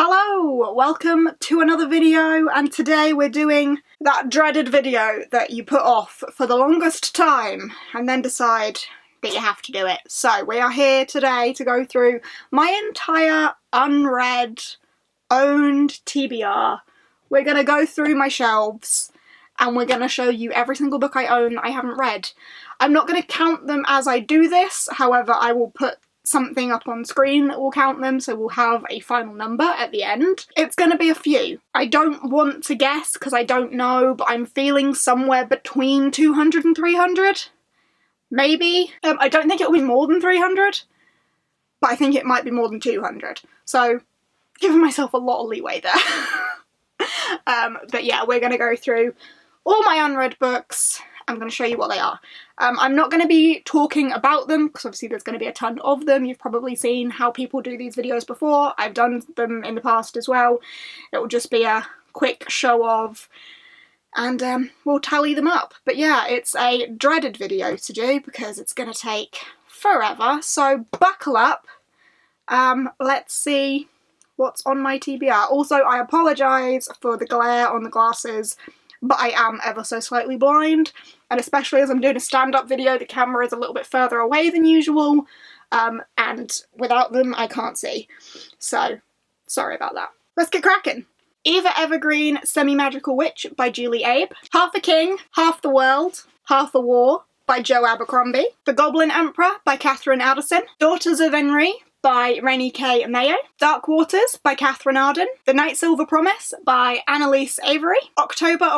Hello! Welcome to another video, and today we're doing that dreaded video that you put off for the longest time and then decide that you have to do it. So we are here today to go through my entire unread owned TBR. We're going to go through my shelves and we're going to show you every single book I own that I haven't read. I'm not going to count them as I do this, however I will put something up on screen that will count them, so we'll have a final number at the end. It's going to be a few. I don't want to guess because I don't know, but I'm feeling somewhere between 200 and 300. Maybe. I don't think it will be more than 300, but I think it might be more than 200. So, giving myself a lot of leeway there. But yeah, we're going to go through all my unread books. I'm going to show you what they are. I'm not going to be talking about them because obviously there's going to be a ton of them. You've probably seen how people do these videos before. I've done them in the past as well. It will just be a quick show of and we'll tally them up. But yeah, it's a dreaded video to do because it's going to take forever. So buckle up. Let's see what's on my TBR. Also, I apologise for the glare on the glasses, but I am ever so slightly blind, and especially as I'm doing a stand-up video, the camera is a little bit further away than usual, and without them I can't see. So, sorry about that. Let's get cracking! Eva Evergreen Semi-Magical Witch by Julie Abe. Half a King, Half the World, Half a War by Joe Abercrombie. The Goblin Emperor by Catherine Addison. Daughters of Henry by Rainey K. Mayo. Dark Waters by Catherine Arden. The Night Silver Promise by Annalise Avery. October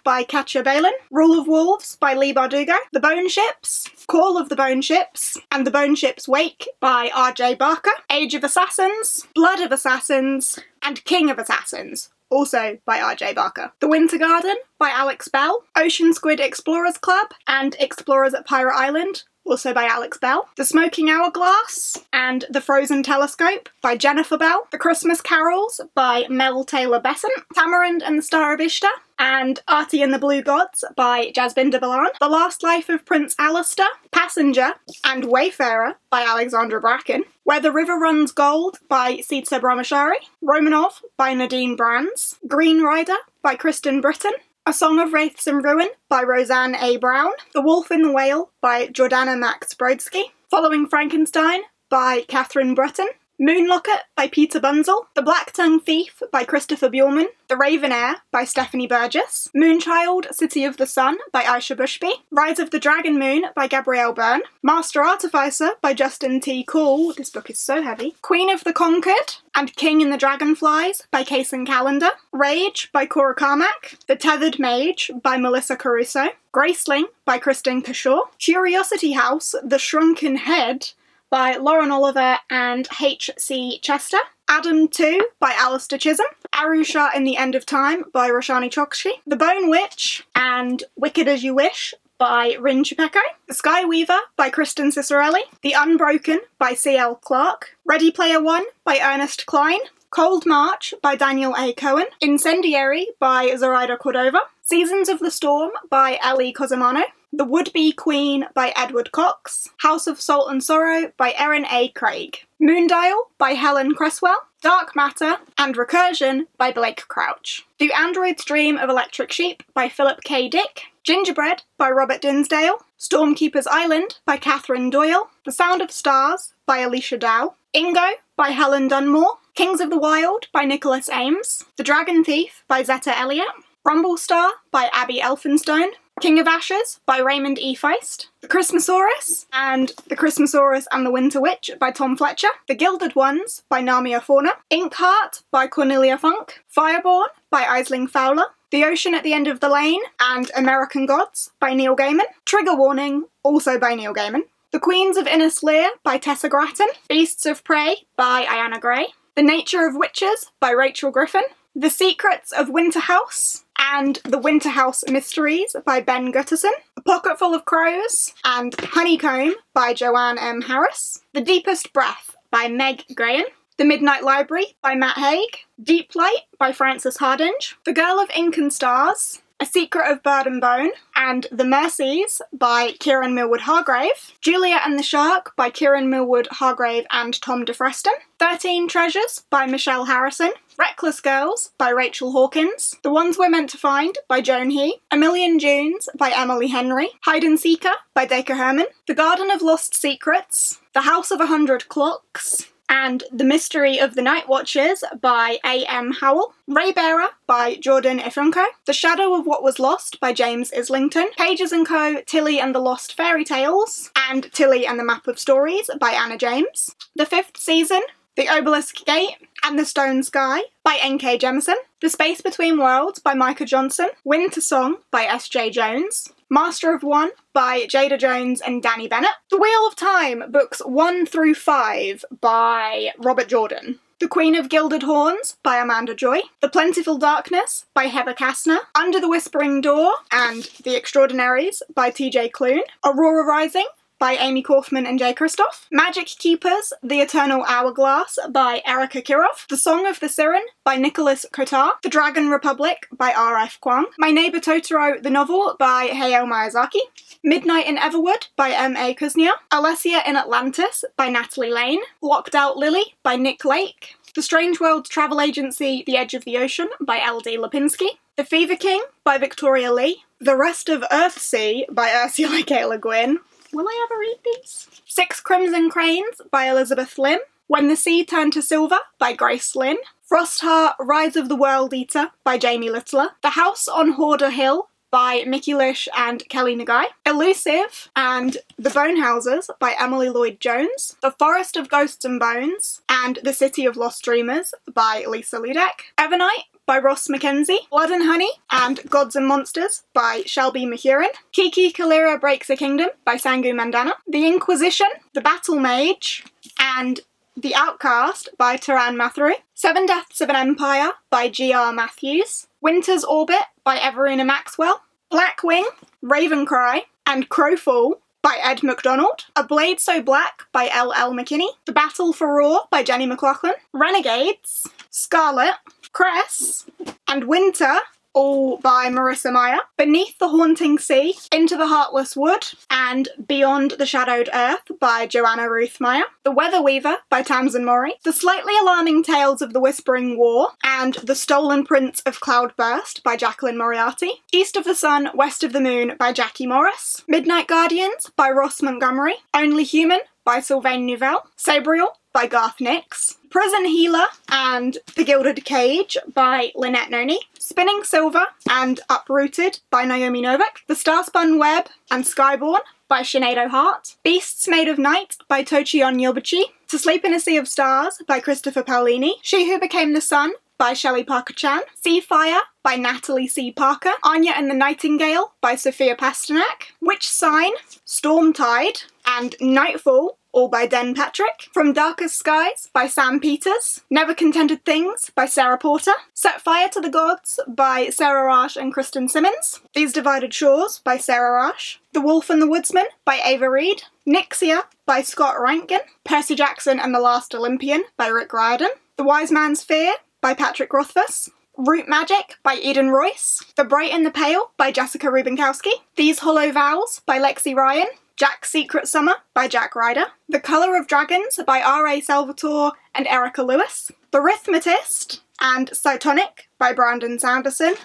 by Katja Balin. Rule of Wolves by Leigh Bardugo. The Bone Ships, Call of the Bone Ships, and The Bone Ships Wake by R.J. Barker. Age of Assassins, Blood of Assassins, and King of Assassins, also by R.J. Barker. The Winter Garden by Alex Bell. Ocean Squid Explorers Club and Explorers at Pirate Island, also by Alex Bell. The Smoking Hourglass and The Frozen Telescope by Jennifer Bell. The Christmas Carols by Mel Taylor Besant. Tamarind and the Star of Ishtar and Artie and the Blue Gods by Jasbinder Balan. The Last Life of Prince Alistair, Passenger and Wayfarer by Alexandra Bracken. Where the River Runs Gold by Sita Brahmachari. Romanov by Nadine Brands. Green Rider by Kristen Britton. A Song of Wraiths and Ruin by Roseanne A. Brown. The Wolf in the Whale by Jordana Max Brodsky. Following Frankenstein by Catherine Breton. Moonlocket by Peter Bunzel. The Black Tongue Thief by Christopher Bjorman. The Raven Heir by Stephanie Burgess. Moonchild, City of the Sun by Aisha Bushby. Rise of the Dragon Moon by Gabrielle Byrne. Master Artificer by Justin T. Cool. This book is so heavy. Queen of the Conquered and King in the Dragonflies by Kaysen Calendar. Rage by Cora Carmack. The Tethered Mage by Melissa Caruso. Graceling by Kristen Kashaw. Curiosity House, The Shrunken Head by Lauren Oliver and H.C. Chester. Adam 2 by Alistair Chisholm. Arusha in the End of Time by Roshani Chokshi. The Bone Witch and Wicked as You Wish by Rin Chupeko. The Sky Weaver by Kristen Cicerelli. The Unbroken by C.L. Clarke. Ready Player One by Ernest Cline. Cold March by Daniel A. Cohen. Incendiary by Zoraida Cordova. Seasons of the Storm by Ellie Cosimano. The Would-Be Queen by Edward Cox. House of Salt and Sorrow by Erin A. Craig. Moondial by Helen Cresswell. Dark Matter and Recursion by Blake Crouch. Do Androids Dream of Electric Sheep by Philip K. Dick. Gingerbread by Robert Dinsdale. Stormkeeper's Island by Catherine Doyle. The Sound of Stars by Alicia Dow. Ingo by Helen Dunmore. Kings of the Wild by Nicholas Ames. The Dragon Thief by Zeta Elliott. Rumblestar by Abby Elphinstone. King of Ashes by Raymond E. Feist. The Christmasaurus and The Christmasaurus and the Winter Witch by Tom Fletcher. The Gilded Ones by Namia Fauna. Inkheart by Cornelia Funk. Fireborn by Aisling Fowler. The Ocean at the End of the Lane and American Gods by Neil Gaiman. Trigger Warning, also by Neil Gaiman. The Queens of Innis Lear by Tessa Grattan. Beasts of Prey by Ayanna Gray. The Nature of Witches by Rachel Griffin. The Secrets of Winterhouse and The Winterhouse Mysteries by Ben Gutterson. A Pocketful of Crows and Honeycomb by Joanne M. Harris. The Deepest Breath by Meg Graham. The Midnight Library by Matt Haig. Deep Light by Frances Hardinge. The Girl of Ink and Stars A Secret of Bird and Bone, and The Mercies by Kieran Millwood Hargrave, Julia and the Shark by Kieran Millwood Hargrave and Tom DeFreston, 13 Treasures by Michelle Harrison, Reckless Girls by Rachel Hawkins, The Ones We're Meant to Find by Joan He, A Million Junes by Emily Henry, Hide and Seeker by Dacre Herman, The Garden of Lost Secrets, The House of 100 Clocks, and The Mystery of the Night Watchers by A.M. Howell, Raybearer by Jordan Ifunko, The Shadow of What Was Lost by James Islington, Pages & Co. Tilly and the Lost Fairy Tales, and Tilly and the Map of Stories by Anna James, The Fifth Season, The Obelisk Gate, and The Stone Sky by N.K. Jemisin, The Space Between Worlds by Micah Johnson, Winter Song by S.J. Jones, Master of One by Jada Jones and Danny Bennett, The Wheel of Time, books 1 through 5 by Robert Jordan, The Queen of Gilded Horns by Amanda Joy, The Plentiful Darkness by Heather Kastner, Under the Whispering Door and The Extraordinaries by T.J. Clune, Aurora Rising by Amy Kaufman and Jay Kristoff, Magic Keepers, The Eternal Hourglass by Erica Kirov, The Song of the Siren by Nicholas Kotar, The Dragon Republic by R.F. Kwang, My Neighbor Totoro, the novel by Hayao Miyazaki, Midnight in Everwood by M.A. Kuznia, Alessia in Atlantis by Natalie Lane, Locked Out Lily by Nick Lake, The Strange World Travel Agency, The Edge of the Ocean by L.D. Lipinski, The Fever King by Victoria Lee, The Rest of Earthsea by Ursula K. Le Guin. Will I ever read these? Six Crimson Cranes by Elizabeth Lim, When the Sea Turned to Silver by Grace Lynn, Frostheart Rise of the World Eater by Jamie Littler, The House on Hoarder Hill by Mickey Lish and Kelly Nagai, Elusive and The Bonehouses by Emily Lloyd-Jones, The Forest of Ghosts and Bones and The City of Lost Dreamers by Lisa Ludek, Evernight by Ross Mackenzie, Blood and Honey and Gods and Monsters by Shelby Mahurin, Kiki Kalira Breaks a Kingdom by Sangu Mandana, The Inquisition, The Battle Mage, and The Outcast by Taran Mathuru, Seven Deaths of an Empire by G.R. Matthews, Winter's Orbit by Everina Maxwell, Black Wing, Ravencry, and Crowfall by Ed MacDonald, A Blade So Black by L.L. McKinney, The Battle for Roar by Jenny McLaughlin, Renegades, Scarlet, Cress, and Winter, all by Marissa Meyer, Beneath the Haunting Sea, Into the Heartless Wood, and Beyond the Shadowed Earth by Joanna Ruth Meyer, The Weather Weaver by Tamsin Mori, The Slightly Alarming Tales of the Whispering War, and The Stolen Prince of Cloudburst by Jacqueline Moriarty, East of the Sun, West of the Moon by Jackie Morris, Midnight Guardians by Ross Montgomery, Only Human by Sylvain Nouvelle, Sabriel by Garth Nix, Prison Healer and The Gilded Cage by Lynette Noni, Spinning Silver and Uprooted by Naomi Novak, The Starspun Web and Skyborn by Sinead O'Hart, Beasts Made of Night by Tochion Yobuchi, To Sleep in a Sea of Stars by Christopher Paolini, She Who Became the Sun by Shelley Parker-Chan, Sea Fire by Natalie C. Parker, Anya and the Nightingale by Sophia Pasternak, Witch Sign, Stormtide, and Nightfall, all by Den Patrick, From Darkest Skies by Sam Peters, Never Contented Things by Sarah Porter, Set Fire to the Gods by Sarah Rash and Kristen Simmons, These Divided Shores by Sarah Rash, The Wolf and the Woodsman by Ava Reed, Nixia by Scott Rankin, Percy Jackson and the Last Olympian by Rick Riordan, The Wise Man's Fear by Patrick Rothfuss, Root Magic by Eden Royce, The Bright and the Pale by Jessica Rubinkowski, These Hollow Vows by Lexi Ryan, Jack's Secret Summer by Jack Ryder, The Colour of Dragons by R.A. Salvatore and Erica Lewis, The Rhythmatist and Cytonic by Brandon Sanderson.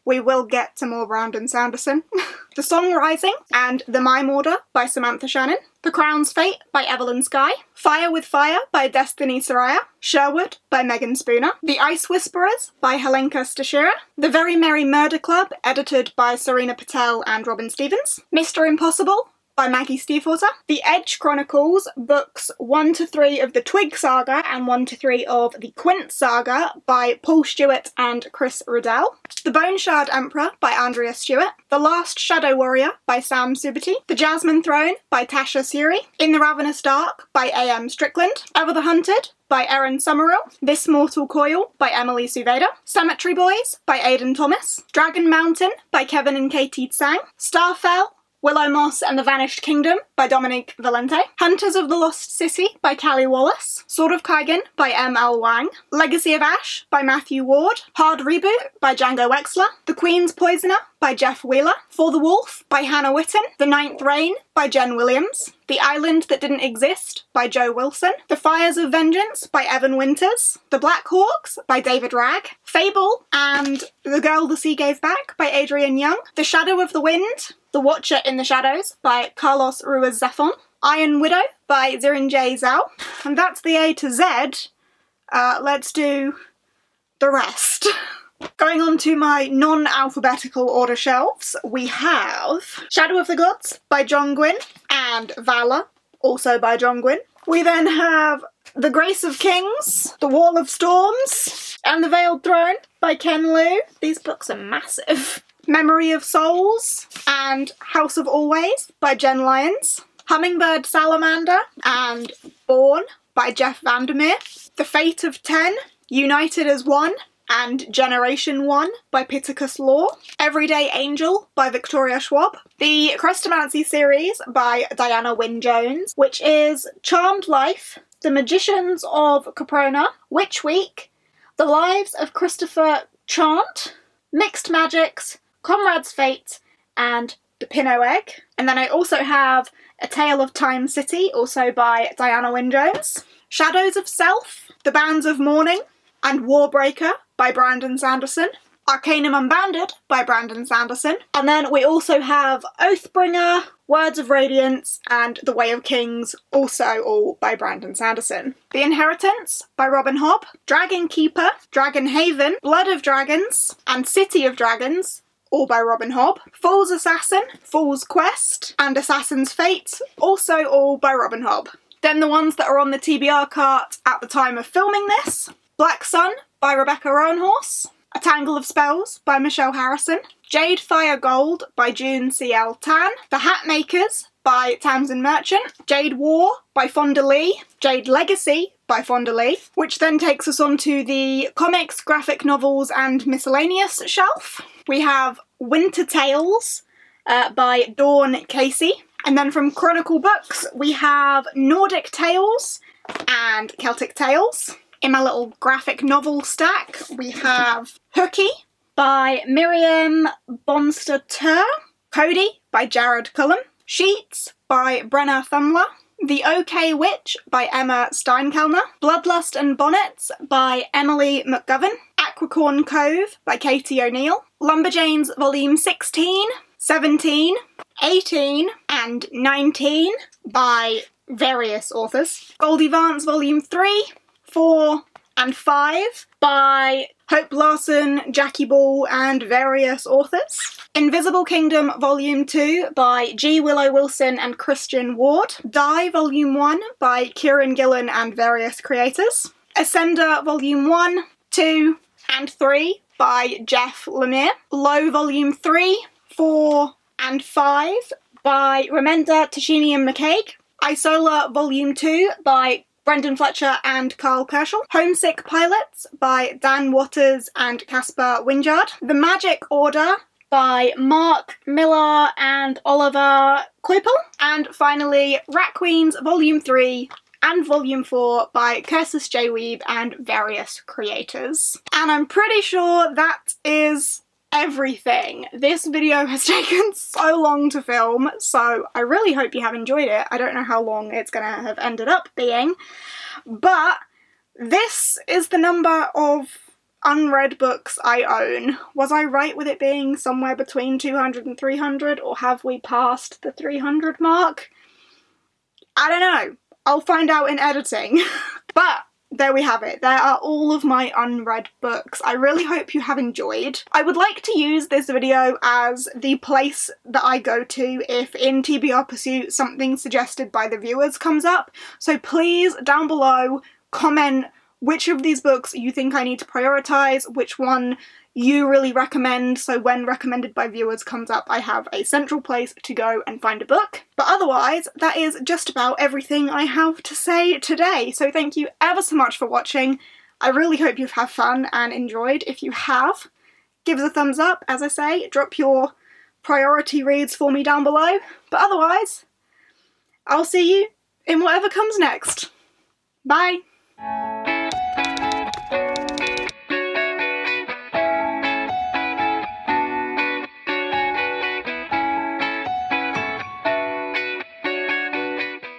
We will get to more Brandon Sanderson. The Song Rising and The Mime Order by Samantha Shannon, The Crown's Fate by Evelyn Skye, Fire with Fire by Destiny Soraya, Sherwood by Megan Spooner, The Ice Whisperers by Helenka Stashira, The Very Merry Murder Club, edited by Serena Patel and Robin Stevens, Mr. Impossible by Maggie Stiefvater, The Edge Chronicles, books 1 to 3 of the Twig Saga and 1 to 3 of the Quint Saga by Paul Stewart and Chris Riddell, The Bone Shard Emperor by Andrea Stewart, The Last Shadow Warrior by Sam Subati, The Jasmine Throne by Tasha Suri, In the Ravenous Dark by A.M. Strickland, Ever the Hunted by Erin Summerall, This Mortal Coil by Emily Suveda, Cemetery Boys by Aidan Thomas, Dragon Mountain by Kevin and Katie Tsang, Starfell, Willow Moss and the Vanished Kingdom by Dominique Valente, Hunters of the Lost City by Callie Wallace, Sword of Kaigan by M.L. Wang, Legacy of Ash by Matthew Ward, Hard Reboot by Django Wexler, The Queen's Poisoner by Jeff Wheeler, For the Wolf by Hannah Witten, The Ninth Reign by Jen Williams, The Island That Didn't Exist by Joe Wilson, The Fires of Vengeance by Evan Winters, The Black Hawks by David Ragg, Fable and The Girl the Sea Gave Back by Adrian Young, The Shadow of the Wind, The Watcher in the Shadows by Carlos Ruiz Zafón, Iron Widow by Zirin J. Zhao. And that's the A to Z. Let's do the rest. Going on to my non-alphabetical order shelves, we have Shadow of the Gods by John Gwynne and Valor, also by John Gwynne. We then have The Grace of Kings, The Wall of Storms, and The Veiled Throne by Ken Liu. These books are massive. Memory of Souls and House of Always by Jen Lyons. Hummingbird Salamander and Born by Jeff Vandermeer. The Fate of 10, United as One, and Generation 1 by Pittacus Law, Everyday Angel by Victoria Schwab, the Chrestomanci series by Diana Wynne Jones, which is Charmed Life, The Magicians of Caprona, Witch Week, The Lives of Christopher Chant, Mixed Magics, Comrade's Fate, and The Pinot Egg. And then I also have A Tale of Time City, also by Diana Wynne Jones, Shadows of Self, The Bands of Mourning, and Warbreaker by Brandon Sanderson, Arcanum Unbounded by Brandon Sanderson, and then we also have Oathbringer, Words of Radiance, and The Way of Kings, also all by Brandon Sanderson. The Inheritance by Robin Hobb, Dragon Keeper, Dragon Haven, Blood of Dragons, and City of Dragons, all by Robin Hobb. Fool's Assassin, Fool's Quest, and Assassin's Fate, also all by Robin Hobb. Then the ones that are on the TBR cart at the time of filming this: Black Sun by Rebecca Roanhorse, A Tangle of Spells by Michelle Harrison, Jade Fire Gold by June C.L. Tan, The Hatmakers by Tamsin Merchant, Jade War by Fonda Lee, Jade Legacy by Fonda Lee, which then takes us on to the comics, graphic novels and miscellaneous shelf. We have Winter Tales by Dawn Casey, and then from Chronicle Books we have Nordic Tales and Celtic Tales. In my little graphic novel stack, we have Hooky by Miriam Bonster-Tur, Cody by Jared Cullum, Sheets by Brenna Thumler, The OK Witch by Emma Steinkellner, Bloodlust and Bonnets by Emily McGovern, Aquicorn Cove by Katie O'Neill, Lumberjanes Volume 16, 17, 18 and 19 by various authors, Goldie Vance Volume 3, 4 and 5 by Hope Larson, Jackie Ball and various authors. Invisible Kingdom Volume 2 by G. Willow Wilson and Christian Ward. Die Volume 1 by Kieran Gillen and various creators. Ascender Volume 1, 2 and 3 by Jeff Lemire. Low Volume 3, 4 and 5 by Remenda Tashinian McCaig. Isola Volume 2 by Brendan Fletcher and Carl Kerschel. Homesick Pilots by Dan Waters and Caspar Winjard. The Magic Order by Mark Millar and Oliver Kloipel. And finally, Rat Queens Volume 3 and Volume 4 by Cursus J. Weeb and various creators. And I'm pretty sure that is everything. This video has taken so long to film, so I really hope you have enjoyed it. I don't know how long it's gonna have ended up being, but this is the number of unread books I own. Was I right with it being somewhere between 200 and 300, or have we passed the 300 mark? I don't know. I'll find out in editing. But there we have it. There are all of my unread books. I really hope you have enjoyed. I would like to use this video as the place that I go to if in TBR Pursuit something suggested by the viewers comes up. So please, down below, comment which of these books you think I need to prioritise, which one you really recommend, so when recommended by viewers comes up I have a central place to go and find a book. But otherwise, that is just about everything I have to say today, so thank you ever so much for watching. I really hope you've had fun and enjoyed. If you have, give us a thumbs up, as I say, drop your priority reads for me down below, but otherwise, I'll see you in whatever comes next. Bye!